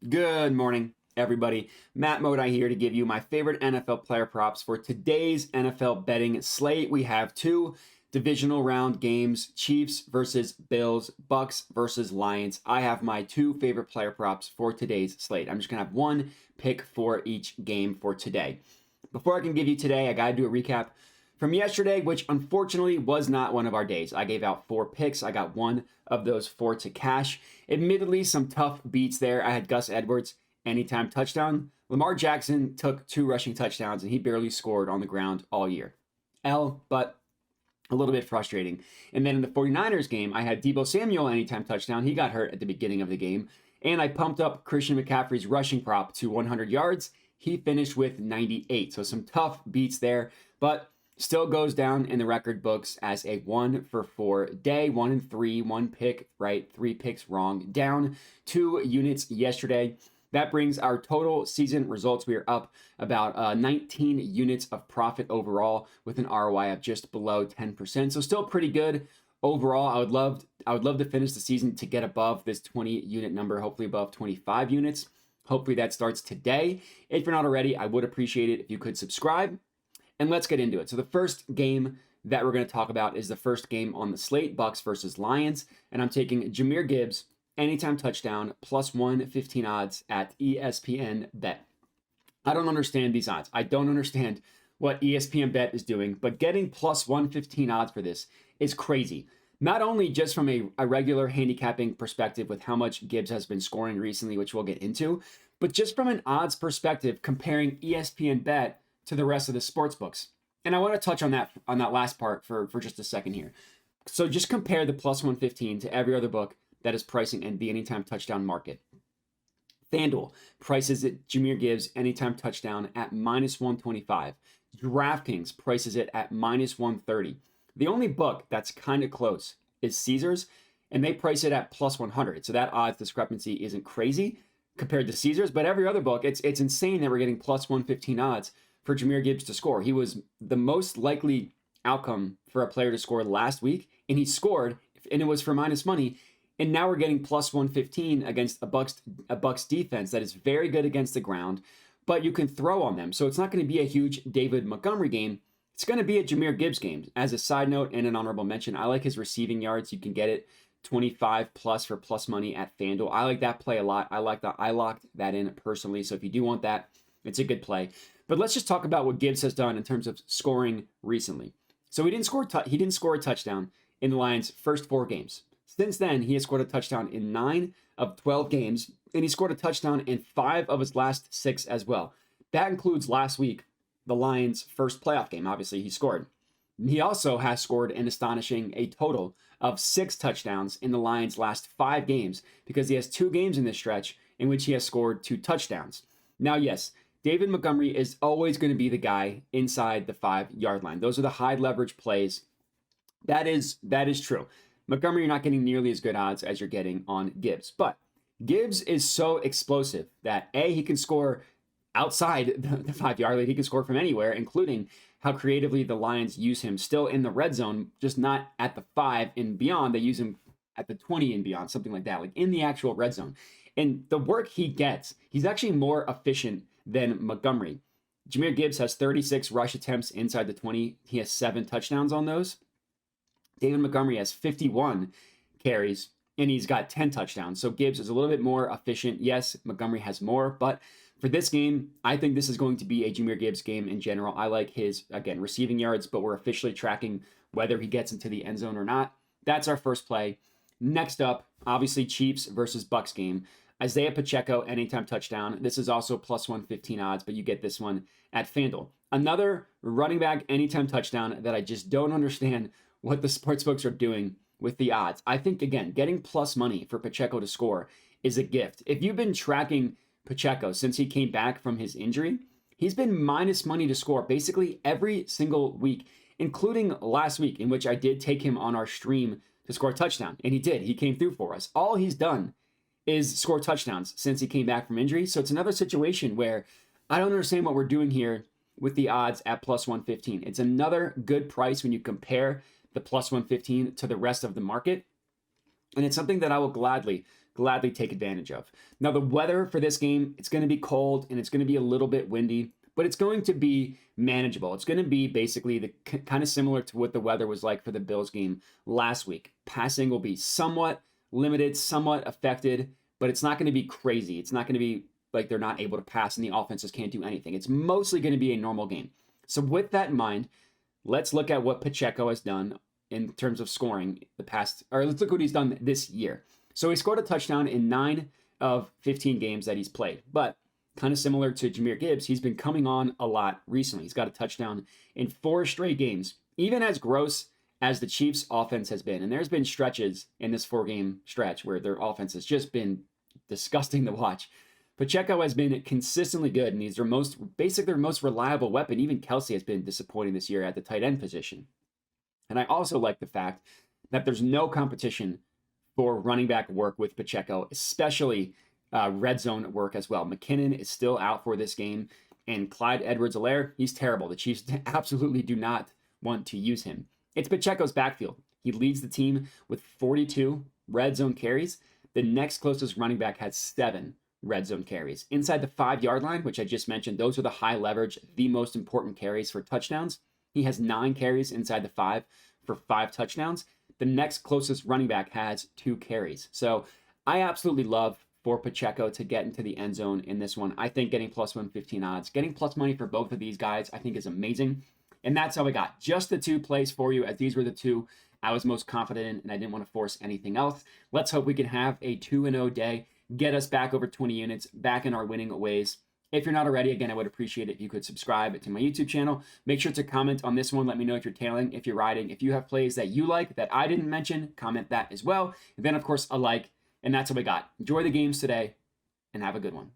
Good morning, everybody. Matt Modi here to give you my favorite NFL player props for today's NFL betting slate. We have two divisional round games, Chiefs versus Bills, Bucks versus Lions. I have my two favorite player props for today's slate. I'm just going to have one pick for each game for today. Before I can give you today, I got to do a recap from yesterday, which unfortunately was not one of our days. I gave out 4 picks. I got one of those 4 to cash. Admittedly, some tough beats there. I had Gus Edwards anytime touchdown. Lamar Jackson took 2 rushing touchdowns, and he barely scored on the ground all year. But a little bit frustrating. And then in the 49ers game, I had Deebo Samuel anytime touchdown. He got hurt at the beginning of the game. And I pumped up Christian McCaffrey's rushing prop to 100 yards. He finished with 98. So some tough beats there, but still goes down in the record books as a 1 for 4 day. 1 and 3, 1 pick right, 3 picks wrong, down 2 units yesterday. That brings our total season results. We are up about 19 units of profit overall with an ROI of just below 10%. So still pretty good overall. I would love to finish the season to get above this 20 unit number, hopefully above 25 units. Hopefully that starts today. If you're not already, I would appreciate it if you could subscribe. And let's get into it. So the first game that we're going to talk about is the first game on the slate, Bucks versus Lions. And I'm taking Jahmyr Gibbs, anytime touchdown, plus 115 odds at ESPN Bet. I don't understand these odds. I don't understand what ESPN Bet is doing, but getting plus 115 odds for this is crazy. Not only just from a regular handicapping perspective with how much Gibbs has been scoring recently, which we'll get into, but just from an odds perspective, comparing ESPN Bet to the rest of the sports books. And I want to touch on that last part for just a second here. So just compare the plus 115 to every other book that is pricing in the anytime touchdown market. FanDuel prices it Jahmyr Gibbs anytime touchdown at minus 125. DraftKings prices it at minus 130. The only book that's kind of close is Caesars, and they price it at plus 100. So that odds discrepancy isn't crazy compared to Caesars, but every other book, it's insane that we're getting plus 115 odds for Jahmyr Gibbs to score. He was the most likely outcome for a player to score last week, and he scored, and it was for minus money. And now we're getting plus 115 against a Bucks defense that is very good against the ground, but you can throw on them. So it's not going to be a huge David Montgomery game. It's going to be a Jahmyr Gibbs game. As a side note and an honorable mention, I like his receiving yards. You can get it 25 plus for plus money at FanDuel. I like that play a lot. I locked that in personally. So if you do want that, it's a good play. But let's just talk about what Gibbs has done in terms of scoring recently. So he didn't score a touchdown in the Lions' first 4 games. Since then, he has scored a touchdown in 9 of 12 games, and he scored a touchdown in 5 of his last 6 as well. That includes last week, the Lions' first playoff game. Obviously, he scored. He also has scored an astonishing a total of 6 touchdowns in the Lions' last 5 games because he has 2 games in this stretch in which he has scored 2 touchdowns. Now, yes, David Montgomery is always going to be the guy inside the 5-yard line. Those are the high leverage plays. That is true. Montgomery, you're not getting nearly as good odds as you're getting on Gibbs. But Gibbs is so explosive that he can score outside the 5-yard line. He can score from anywhere, including how creatively the Lions use him still in the red zone, just not at the 5 and beyond. They use him at the 20 and beyond, something like that, like in the actual red zone. And the work he gets, he's actually more efficient than Montgomery. Jahmyr Gibbs has 36 rush attempts inside the 20. He has 7 touchdowns on those. David Montgomery has 51 carries, and he's got 10 touchdowns. So Gibbs is a little bit more efficient. Yes, Montgomery has more, but for this game, I think this is going to be a Jahmyr Gibbs game in general. I like his, again, receiving yards, but we're officially tracking whether he gets into the end zone or not. That's our first play. Next up, obviously Chiefs versus Bucks game. Isaiah Pacheco, anytime touchdown. This is also plus 115 odds, but you get this one at FanDuel. Another running back, anytime touchdown that I just don't understand what the sportsbooks are doing with the odds. I think, again, getting plus money for Pacheco to score is a gift. If you've been tracking Pacheco since he came back from his injury, he's been minus money to score basically every single week, including last week, in which I did take him on our stream to score a touchdown. And he did. He came through for us. All he's done is score touchdowns since he came back from injury. So it's another situation where I don't understand what we're doing here with the odds at plus 115. It's another good price when you compare the plus 115 to the rest of the market. And it's something that I will gladly gladly take advantage of. Now, the weather for this game, it's going to be cold and it's going to be a little bit windy, but it's going to be manageable. It's going to be basically the kind of similar to what the weather was like for the Bills game last week. Passing will be somewhat limited, somewhat affected, but it's not going to be crazy. It's not going to be like they're not able to pass and the offenses can't do anything. It's mostly going to be a normal game. So with that in mind, let's look at what Pacheco has done in terms of scoring the past, or let's look what he's done this year. So he scored a touchdown in 9 of 15 games that he's played, but kind of similar to Jahmyr Gibbs, he's been coming on a lot recently. He's got a touchdown in 4 straight games, even as gross as the Chiefs' offense has been. And there's been stretches in this 4-game stretch where their offense has just been disgusting to watch. Pacheco has been consistently good, and he's their most reliable weapon. Even Kelsey has been disappointing this year at the tight end position. And I also like the fact that there's no competition for running back work with Pacheco, especially red zone work as well. McKinnon is still out for this game, and Clyde Edwards-Helaire, he's terrible. The Chiefs absolutely do not want to use him. It's Pacheco's backfield. He leads the team with 42 red zone carries. The next closest running back had 7 red zone carries. Inside the 5-yard line, which I just mentioned, those are the high leverage, the most important carries for touchdowns. He has 9 carries inside the 5 for 5 touchdowns. The next closest running back has 2 carries. So I absolutely love for Pacheco to get into the end zone in this one. I think getting plus 115 odds, getting plus money for both of these guys, I think is amazing. And that's how I got just the 2 plays for you, as these were the 2 I was most confident in, and I didn't want to force anything else. Let's hope we can have a 2-0 day, get us back over 20 units, back in our winning ways. If you're not already, again, I would appreciate it if you could subscribe to my YouTube channel. Make sure to comment on this one. Let me know if you're tailing, if you're riding. If you have plays that you like that I didn't mention, comment that as well. And then, of course, a like. And that's what we got. Enjoy the games today, and have a good one.